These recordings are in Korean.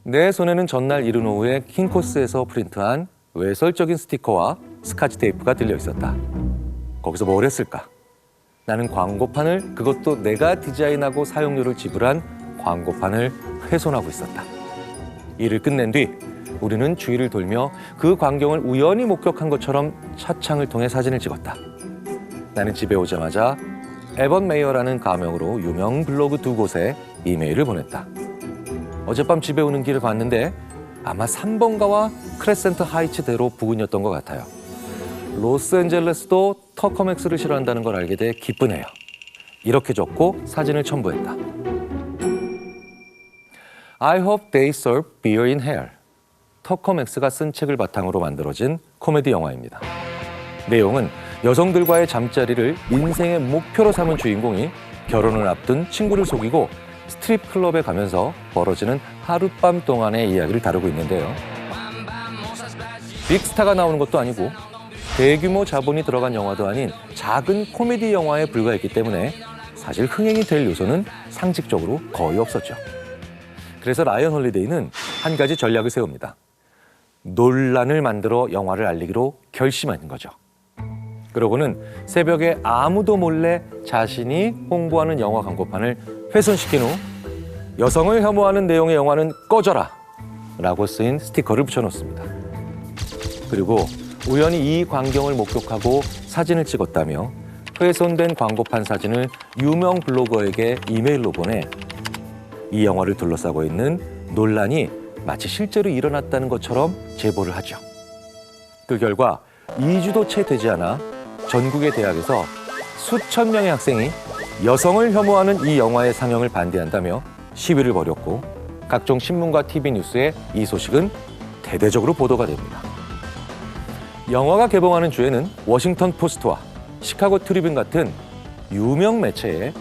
내 손에는 전날 이른 오후에 킹코스에서 프린트한 외설적인 스티커와 스카치 테이프가 들려 있었다. 거기서 뭘 했을까? 나는 광고판을, 그것도 내가 디자인하고 사용료를 지불한 광고판을 훼손하고 있었다. 일을 끝낸 뒤 우리는 주위를 돌며 그 광경을 우연히 목격한 것처럼 차창을 통해 사진을 찍었다. 나는 집에 오자마자 에번 메이어라는 가명으로 유명 블로그 2곳에 이메일을 보냈다. 어젯밤 집에 오는 길을 봤는데 아마 3번가와 크레센트 하이츠대로 부근이었던 것 같아요. 로스앤젤레스도 터커맥스를 싫어한다는 걸 알게 돼 기쁘네요. 이렇게 적고 사진을 첨부했다. I hope they serve beer in hell. 터커맥스가 쓴 책을 바탕으로 만들어진 코미디 영화입니다. 내용은 여성들과의 잠자리를 인생의 목표로 삼은 주인공이 결혼을 앞둔 친구를 속이고 스트립 클럽에 가면서 벌어지는 하룻밤 동안의 이야기를 다루고 있는데요. 빅스타가 나오는 것도 아니고 대규모 자본이 들어간 영화도 아닌 작은 코미디 영화에 불과했기 때문에 사실 흥행이 될 요소는 상식적으로 거의 없었죠. 그래서 라이언 홀리데이는 한 가지 전략을 세웁니다. 논란을 만들어 영화를 알리기로 결심한 거죠. 그러고는 새벽에 아무도 몰래 자신이 홍보하는 영화 광고판을 훼손시킨 후 여성을 혐오하는 내용의 영화는 꺼져라 라고 쓰인 스티커를 붙여놓습니다. 그리고 우연히 이 광경을 목격하고 사진을 찍었다며 훼손된 광고판 사진을 유명 블로거에게 이메일로 보내 이 영화를 둘러싸고 있는 논란이 마치 실제로 일어났다는 것처럼 제보를 하죠. 그 결과 2주도 채 되지 않아 전국의 대학에서 수천 명의 학생이 여성을 혐오하는 이 영화의 상영을 반대한다며 시위를 벌였고 각종 신문과 TV 뉴스에 이 소식은 대대적으로 보도가 됩니다. 영화가 개봉하는 주에는 워싱턴 포스트와 시카고 트리뷴 같은 유명 매체에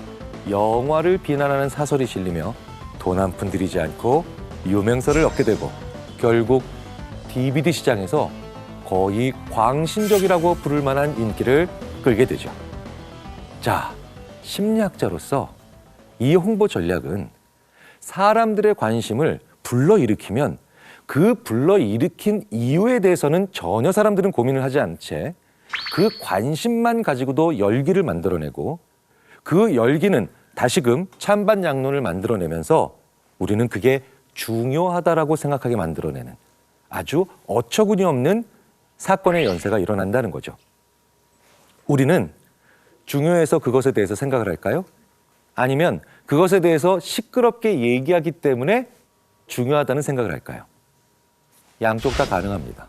영화를 비난하는 사설이 실리며 돈 한 푼 들이지 않고 유명세를 얻게 되고 결국 DVD 시장에서 거의 광신적이라고 부를 만한 인기를 끌게 되죠. 자, 심리학자로서 이 홍보 전략은 사람들의 관심을 불러일으키면 그 불러일으킨 이유에 대해서는 전혀 사람들은 고민을 하지 않은 채 그 관심만 가지고도 열기를 만들어내고 그 열기는 다시금 찬반 양론을 만들어내면서 우리는 그게 중요하다라고 생각하게 만들어내는 아주 어처구니 없는 사건의 연쇄가 일어난다는 거죠. 우리는 중요해서 그것에 대해서 생각을 할까요? 아니면 그것에 대해서 시끄럽게 얘기하기 때문에 중요하다는 생각을 할까요? 양쪽 다 가능합니다.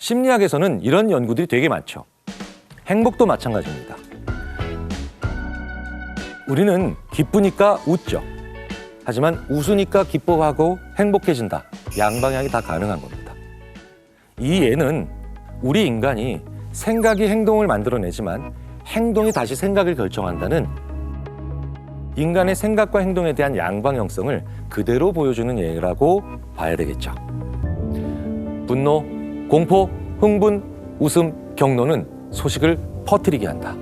심리학에서는 이런 연구들이 되게 많죠. 행복도 마찬가지입니다. 우리는 기쁘니까 웃죠. 하지만 웃으니까 기뻐하고 행복해진다. 양방향이 다 가능한 겁니다. 이 예는 우리 인간이 생각이 행동을 만들어내지만 행동이 다시 생각을 결정한다는 인간의 생각과 행동에 대한 양방향성을 그대로 보여주는 예라고 봐야 되겠죠. 분노, 공포, 흥분, 웃음, 경로는 소식을 퍼뜨리게 한다.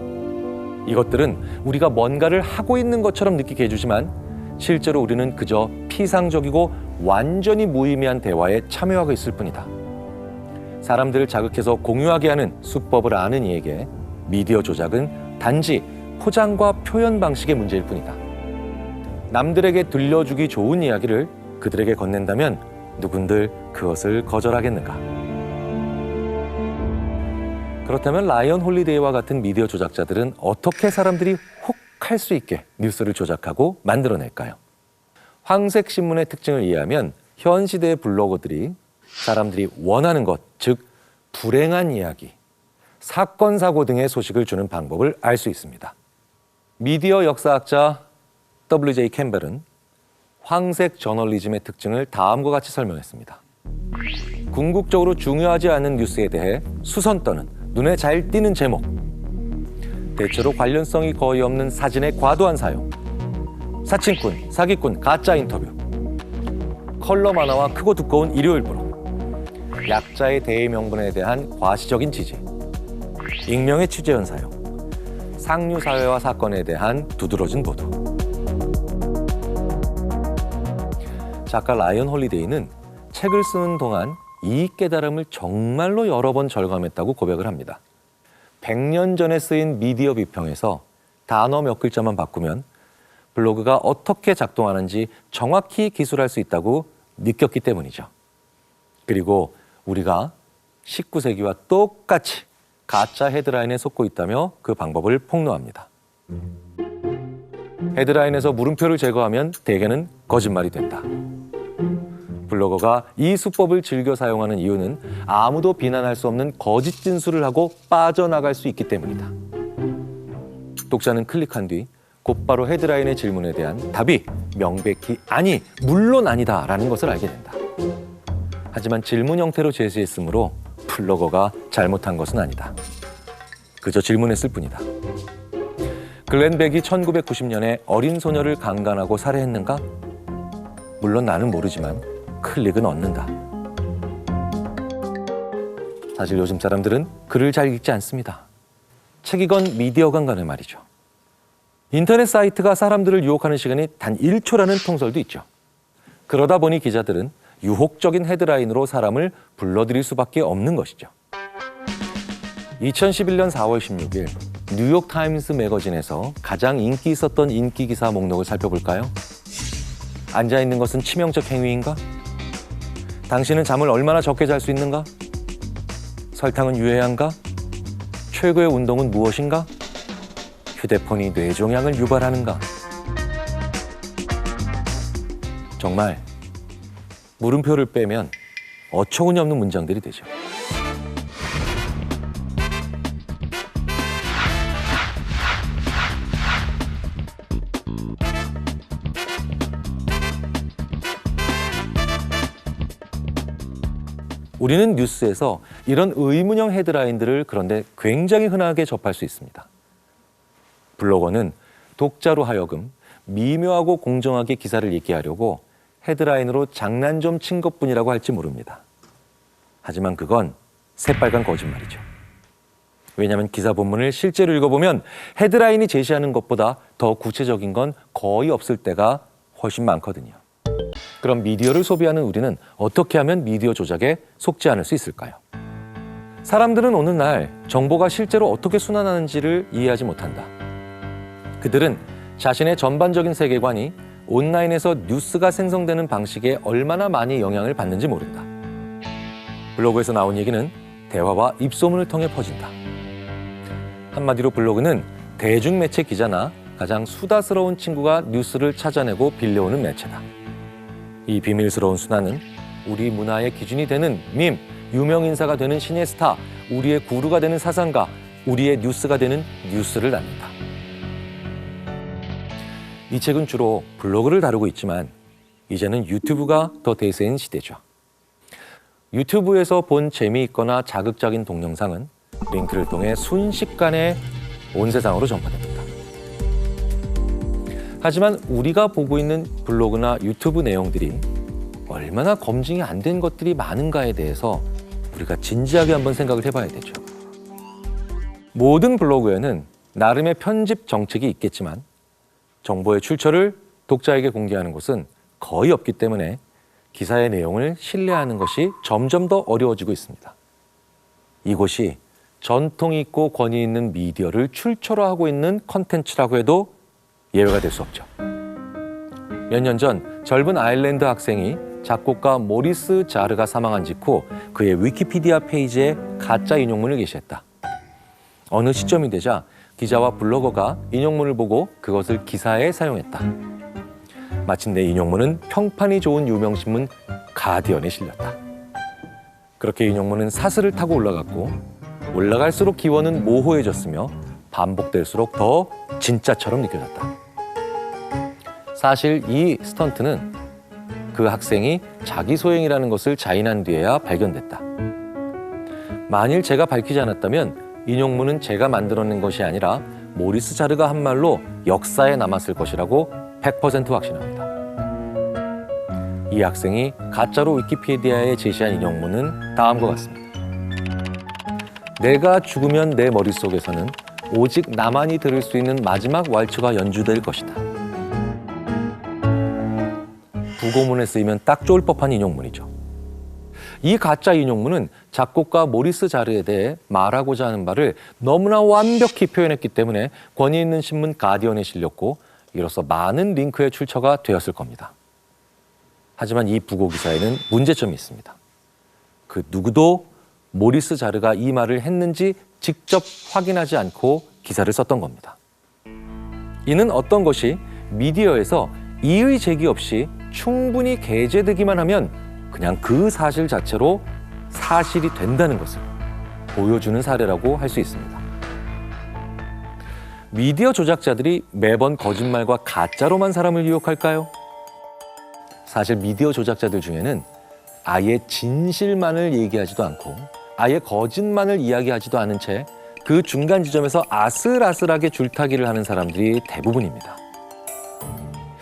이것들은 우리가 뭔가를 하고 있는 것처럼 느끼게 해주지만 실제로 우리는 그저 피상적이고 완전히 무의미한 대화에 참여하고 있을 뿐이다. 사람들을 자극해서 공유하게 하는 수법을 아는 이에게 미디어 조작은 단지 포장과 표현 방식의 문제일 뿐이다. 남들에게 들려주기 좋은 이야기를 그들에게 건넨다면 누군들 그것을 거절하겠는가? 그렇다면 라이언 홀리데이와 같은 미디어 조작자들은 어떻게 사람들이 혹 할 수 있게 뉴스를 조작하고 만들어낼까요? 황색 신문의 특징을 이해하면 현 시대의 블로거들이 사람들이 원하는 것, 즉 불행한 이야기, 사건, 사고 등의 소식을 주는 방법을 알 수 있습니다. 미디어 역사학자 W.J. 캠벨은 황색 저널리즘의 특징을 다음과 같이 설명했습니다. 궁극적으로 중요하지 않은 뉴스에 대해 수선 떠는 눈에 잘 띄는 제목, 대체로 관련성이 거의 없는 사진의 과도한 사용, 사칭꾼, 사기꾼, 가짜 인터뷰, 컬러 만화와 크고 두꺼운 일요일보로, 약자의 대의 명분에 대한 과시적인 지지, 익명의 취재원 사용, 상류 사회와 사건에 대한 두드러진 보도. 작가 라이언 홀리데이는 책을 쓰는 동안 이 깨달음을 정말로 여러 번 절감했다고 고백을 합니다. 100년 전에 쓰인 미디어 비평에서 단어 몇 글자만 바꾸면 블로그가 어떻게 작동하는지 정확히 기술할 수 있다고 느꼈기 때문이죠. 그리고 우리가 19세기와 똑같이 가짜 헤드라인에 속고 있다며 그 방법을 폭로합니다. 헤드라인에서 물음표를 제거하면 대개는 거짓말이 된다. 블로거가 이 수법을 즐겨 사용하는 이유는 아무도 비난할 수 없는 거짓 진술을 하고 빠져나갈 수 있기 때문이다. 독자는 클릭한 뒤 곧바로 헤드라인의 질문에 대한 답이 명백히 아니, 물론 아니다라는 것을 알게 된다. 하지만 질문 형태로 제시했으므로 블로거가 잘못한 것은 아니다. 그저 질문했을 뿐이다. 글렌 백이 1990년에 어린 소녀를 강간하고 살해했는가? 물론 나는 모르지만 클릭은 얻는다. 사실 요즘 사람들은 글을 잘 읽지 않습니다. 책이건 미디어건 간에 말이죠. 인터넷 사이트가 사람들을 유혹하는 시간이 단 1초라는 통설도 있죠. 그러다 보니 기자들은 유혹적인 헤드라인으로 사람을 불러들일 수밖에 없는 것이죠. 2011년 4월 16일 뉴욕타임스 매거진에서 가장 인기 있었던 인기 기사 목록을 살펴볼까요? 앉아있는 것은 치명적 행위인가? 당신은 잠을 얼마나 적게 잘 수 있는가? 설탕은 유해한가? 최고의 운동은 무엇인가? 휴대폰이 뇌종양을 유발하는가? 정말 물음표를 빼면 어처구니 없는 문장들이 되죠. 우리는 뉴스에서 이런 의문형 헤드라인들을 그런데 굉장히 흔하게 접할 수 있습니다. 블로거는 독자로 하여금 미묘하고 공정하게 기사를 읽게 하려고 헤드라인으로 장난 좀 친 것뿐이라고 할지 모릅니다. 하지만 그건 새빨간 거짓말이죠. 왜냐하면 기사 본문을 실제로 읽어보면 헤드라인이 제시하는 것보다 더 구체적인 건 거의 없을 때가 훨씬 많거든요. 그럼 미디어를 소비하는 우리는 어떻게 하면 미디어 조작에 속지 않을 수 있을까요? 사람들은 어느 날 정보가 실제로 어떻게 순환하는지를 이해하지 못한다. 그들은 자신의 전반적인 세계관이 온라인에서 뉴스가 생성되는 방식에 얼마나 많이 영향을 받는지 모른다. 블로그에서 나온 얘기는 대화와 입소문을 통해 퍼진다. 한마디로 블로그는 대중매체 기자나 가장 수다스러운 친구가 뉴스를 찾아내고 빌려오는 매체다. 이 비밀스러운 순환은 우리 문화의 기준이 되는 밈, 유명 인사가 되는 신의 스타, 우리의 구루가 되는 사상가, 우리의 뉴스가 되는 뉴스를 낳는다. 이 책은 주로 블로그를 다루고 있지만 이제는 유튜브가 더 대세인 시대죠. 유튜브에서 본 재미있거나 자극적인 동영상은 링크를 통해 순식간에 온 세상으로 전파됩니다. 하지만 우리가 보고 있는 블로그나 유튜브 내용들이 얼마나 검증이 안 된 것들이 많은가에 대해서 우리가 진지하게 한번 생각을 해봐야 되죠. 모든 블로그에는 나름의 편집 정책이 있겠지만 정보의 출처를 독자에게 공개하는 곳은 거의 없기 때문에 기사의 내용을 신뢰하는 것이 점점 더 어려워지고 있습니다. 이곳이 전통 있고 권위 있는 미디어를 출처로 하고 있는 컨텐츠라고 해도 예외가 될 수 없죠. 몇 년 전 젊은 아일랜드 학생이 작곡가 모리스 자르가 사망한 직후 그의 위키피디아 페이지에 가짜 인용문을 게시했다. 어느 시점이 되자 기자와 블로거가 인용문을 보고 그것을 기사에 사용했다. 마침내 인용문은 평판이 좋은 유명신문 가디언에 실렸다. 그렇게 인용문은 사슬을 타고 올라갔고 올라갈수록 기원은 모호해졌으며 반복될수록 더 진짜처럼 느껴졌다. 사실 이 스턴트는 그 학생이 자기 소행이라는 것을 자인한 뒤에야 발견됐다. 만일 제가 밝히지 않았다면 인용문은 제가 만들어낸 것이 아니라 모리스 자르가 한 말로 역사에 남았을 것이라고 100% 확신합니다. 이 학생이 가짜로 위키피디아에 제시한 인용문은 다음과 같습니다. 내가 죽으면 내 머릿속에서는 오직 나만이 들을 수 있는 마지막 왈츠가 연주될 것이다. 부고문에 쓰이면 딱 좋을 법한 인용문이죠. 이 가짜 인용문은 작곡가 모리스 자르에 대해 말하고자 하는 바를 너무나 완벽히 표현했기 때문에 권위 있는 신문 가디언에 실렸고 이로써 많은 링크의 출처가 되었을 겁니다. 하지만 이 부고 기사에는 문제점이 있습니다. 그 누구도 모리스 자르가 이 말을 했는지 직접 확인하지 않고 기사를 썼던 겁니다. 이는 어떤 것이 미디어에서 이의 제기 없이 충분히 게재되기만 하면 그냥 그 사실 자체로 사실이 된다는 것을 보여주는 사례라고 할 수 있습니다. 미디어 조작자들이 매번 거짓말과 가짜로만 사람을 유혹할까요? 사실 미디어 조작자들 중에는 아예 진실만을 얘기하지도 않고 아예 거짓말을 이야기하지도 않은 채 그 중간 지점에서 아슬아슬하게 줄타기를 하는 사람들이 대부분입니다.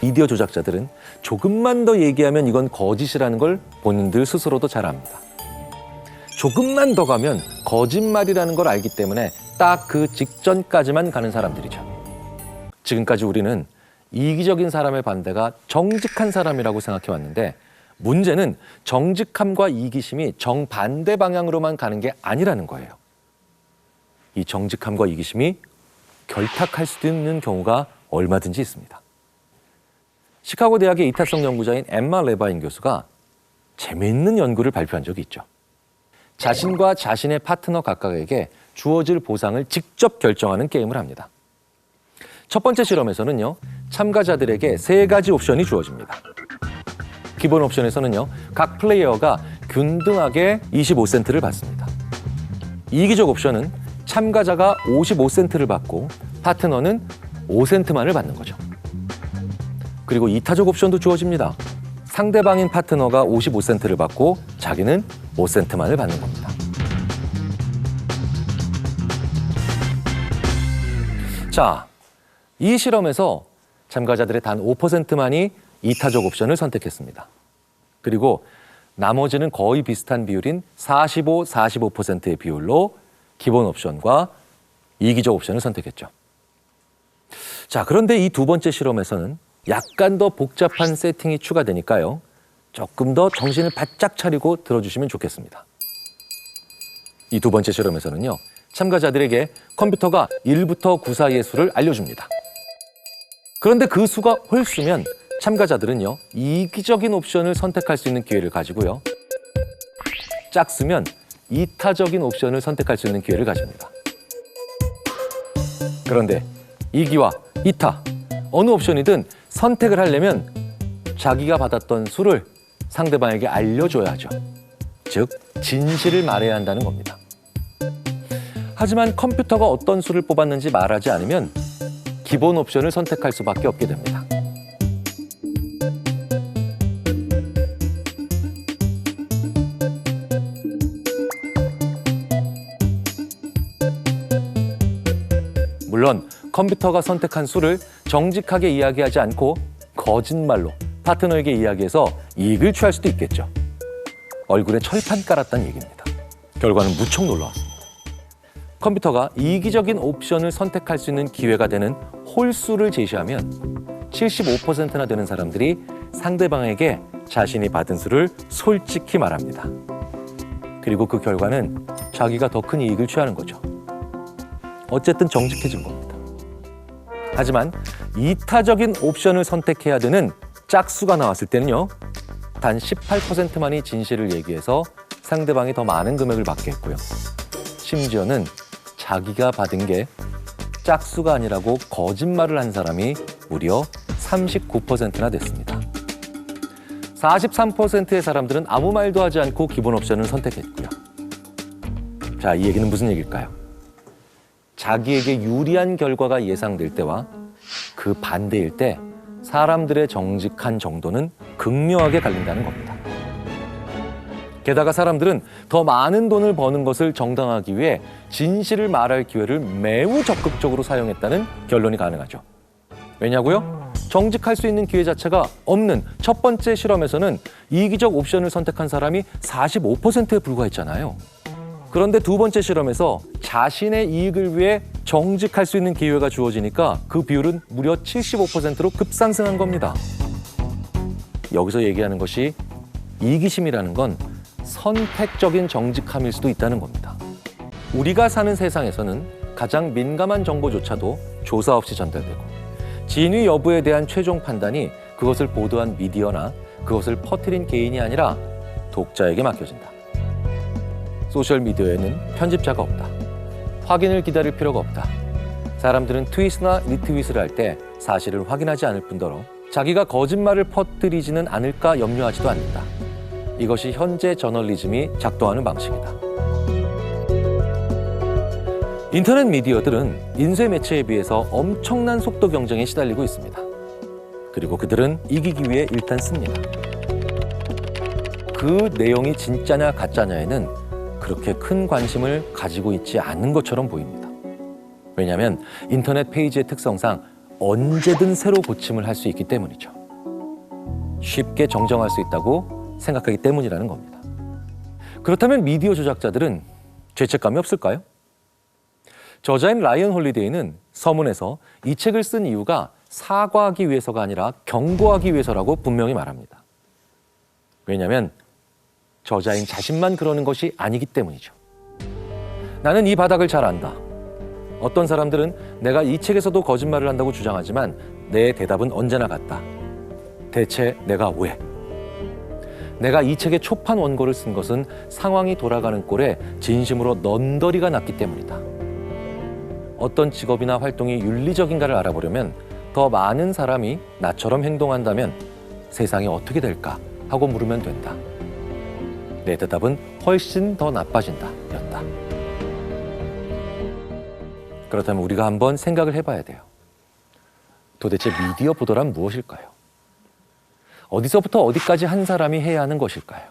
미디어 조작자들은 조금만 더 얘기하면 이건 거짓이라는 걸 본인들 스스로도 잘 압니다. 조금만 더 가면 거짓말이라는 걸 알기 때문에 딱 그 직전까지만 가는 사람들이죠. 지금까지 우리는 이기적인 사람의 반대가 정직한 사람이라고 생각해 왔는데 문제는 정직함과 이기심이 정반대 방향으로만 가는 게 아니라는 거예요. 이 정직함과 이기심이 결탁할 수도 있는 경우가 얼마든지 있습니다. 시카고 대학의 이타성 연구자인 엠마 레바인 교수가 재미있는 연구를 발표한 적이 있죠. 자신과 자신의 파트너 각각에게 주어질 보상을 직접 결정하는 게임을 합니다. 첫 번째 실험에서는요, 참가자들에게 3가지 옵션이 주어집니다. 기본 옵션에서는요, 각 플레이어가 균등하게 25센트를 받습니다. 이기적 옵션은 참가자가 55센트를 받고 파트너는 5센트만을 받는 거죠. 그리고 이타적 옵션도 주어집니다. 상대방인 파트너가 55센트를 받고 자기는 5센트만을 받는 겁니다. 자, 이 실험에서 참가자들의 단 5%만이 이타적 옵션을 선택했습니다. 그리고 나머지는 거의 비슷한 비율인 45, 45%의 비율로 기본 옵션과 이기적 옵션을 선택했죠. 자, 그런데 이 두 번째 실험에서는 약간 더 복잡한 세팅이 추가되니까요. 조금 더 정신을 바짝 차리고 들어주시면 좋겠습니다. 이 두 번째 실험에서는요. 참가자들에게 컴퓨터가 1부터 9 사이의 수를 알려줍니다. 그런데 그 수가 홀수면 참가자들은요. 이기적인 옵션을 선택할 수 있는 기회를 가지고요. 짝수면 이타적인 옵션을 선택할 수 있는 기회를 가집니다. 그런데 이기와 이타, 어느 옵션이든 선택을 하려면 자기가 받았던 수를 상대방에게 알려줘야 하죠. 즉, 진실을 말해야 한다는 겁니다. 하지만 컴퓨터가 어떤 수를 뽑았는지 말하지 않으면 기본 옵션을 선택할 수밖에 없게 됩니다. 물론 컴퓨터가 선택한 수를 정직하게 이야기하지 않고 거짓말로 파트너에게 이야기해서 이익을 취할 수도 있겠죠. 얼굴에 철판 깔았다는 얘기입니다. 결과는 무척 놀라웠습니다. 컴퓨터가 이기적인 옵션을 선택할 수 있는 기회가 되는 홀수를 제시하면 75%나 되는 사람들이 상대방에게 자신이 받은 수를 솔직히 말합니다. 그리고 그 결과는 자기가 더 큰 이익을 취하는 거죠. 어쨌든 정직해진 겁니다. 하지만 이타적인 옵션을 선택해야 되는 짝수가 나왔을 때는요. 단 18%만이 진실을 얘기해서 상대방이 더 많은 금액을 받게 했고요. 심지어는 자기가 받은 게 짝수가 아니라고 거짓말을 한 사람이 무려 39%나 됐습니다. 43%의 사람들은 아무 말도 하지 않고 기본 옵션을 선택했고요. 자, 이 얘기는 무슨 얘기일까요? 자기에게 유리한 결과가 예상될 때와 그 반대일 때 사람들의 정직한 정도는 극명하게 갈린다는 겁니다. 게다가 사람들은 더 많은 돈을 버는 것을 정당화하기 위해 진실을 말할 기회를 매우 적극적으로 사용했다는 결론이 가능하죠. 왜냐고요? 정직할 수 있는 기회 자체가 없는 첫 번째 실험에서는 이기적 옵션을 선택한 사람이 45%에 불과했잖아요. 그런데 두 번째 실험에서 자신의 이익을 위해 정직할 수 있는 기회가 주어지니까 그 비율은 무려 75%로 급상승한 겁니다. 여기서 얘기하는 것이 이기심이라는 건 선택적인 정직함일 수도 있다는 겁니다. 우리가 사는 세상에서는 가장 민감한 정보조차도 조사 없이 전달되고 진위 여부에 대한 최종 판단이 그것을 보도한 미디어나 그것을 퍼뜨린 개인이 아니라 독자에게 맡겨진다. 소셜미디어에는 편집자가 없다. 확인을 기다릴 필요가 없다. 사람들은 트윗이나 리트윗을 할 때 사실을 확인하지 않을 뿐더러 자기가 거짓말을 퍼뜨리지는 않을까 염려하지도 않는다. 이것이 현재 저널리즘이 작동하는 방식이다. 인터넷 미디어들은 인쇄 매체에 비해서 엄청난 속도 경쟁에 시달리고 있습니다. 그리고 그들은 이기기 위해 일단 씁니다. 그 내용이 진짜냐 가짜냐에는 그렇게 큰 관심을 가지고 있지 않는 것처럼 보입니다. 왜냐하면 인터넷 페이지의 특성상 언제든 새로 고침을 할 수 있기 때문이죠. 쉽게 정정할 수 있다고 생각하기 때문이라는 겁니다. 그렇다면 미디어 조작자들은 죄책감이 없을까요? 저자인 라이언 홀리데이는 서문에서 이 책을 쓴 이유가 사과하기 위해서가 아니라 경고하기 위해서라고 분명히 말합니다. 왜냐하면 저자인 자신만 그러는 것이 아니기 때문이죠. 나는 이 바닥을 잘 안다. 어떤 사람들은 내가 이 책에서도 거짓말을 한다고 주장하지만 내 대답은 언제나 같다. 대체 내가 왜? 내가 이 책의 초판 원고를 쓴 것은 상황이 돌아가는 꼴에 진심으로 넌더리가 났기 때문이다. 어떤 직업이나 활동이 윤리적인가를 알아보려면 더 많은 사람이 나처럼 행동한다면 세상이 어떻게 될까 하고 물으면 된다. 내 대답은 훨씬 더 나빠진다 였다. 그렇다면 우리가 한번 생각을 해봐야 돼요. 도대체 미디어 보도란 무엇일까요? 어디서부터 어디까지 한 사람이 해야 하는 것일까요?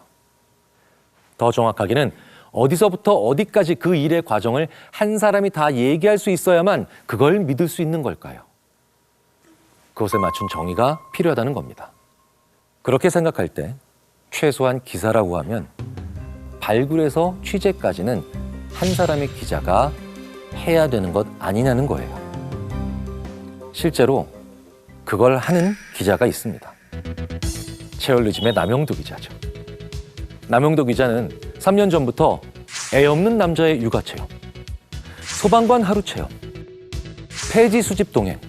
더 정확하게는 어디서부터 어디까지 그 일의 과정을 한 사람이 다 얘기할 수 있어야만 그걸 믿을 수 있는 걸까요? 그것에 맞춘 정의가 필요하다는 겁니다. 그렇게 생각할 때 최소한 기사라고 하면 발굴에서 취재까지는 한 사람의 기자가 해야 되는 것 아니냐는 거예요. 실제로 그걸 하는 기자가 있습니다. 채널리즘의 남영도 기자죠. 남영도 기자는 3년 전부터 애 없는 남자의 육아 체험, 소방관 하루 체험, 폐지 수집 동행,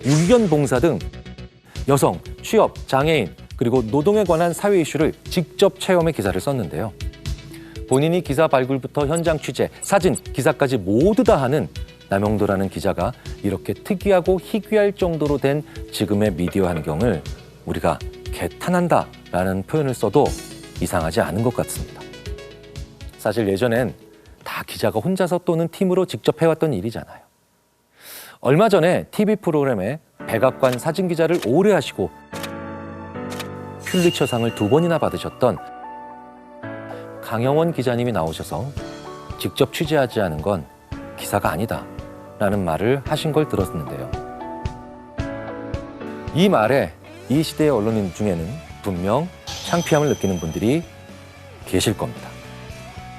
유기견 봉사 등 여성, 취업, 장애인, 그리고 노동에 관한 사회 이슈를 직접 체험해 기사를 썼는데요. 본인이 기사 발굴부터 현장 취재, 사진, 기사까지 모두 다 하는 남영도라는 기자가 이렇게 특이하고 희귀할 정도로 된 지금의 미디어 환경을 우리가 개탄한다라는 표현을 써도 이상하지 않은 것 같습니다. 사실 예전엔 다 기자가 혼자서 또는 팀으로 직접 해왔던 일이잖아요. 얼마 전에 TV 프로그램에 백악관 사진기자를 오래 하시고 퓰리처상을 2번이나 받으셨던 강영원 기자님이 나오셔서 직접 취재하지 않은 건 기사가 아니다 라는 말을 하신 걸 들었는데요. 이 말에 이 시대의 언론인 중에는 분명 창피함을 느끼는 분들이 계실 겁니다.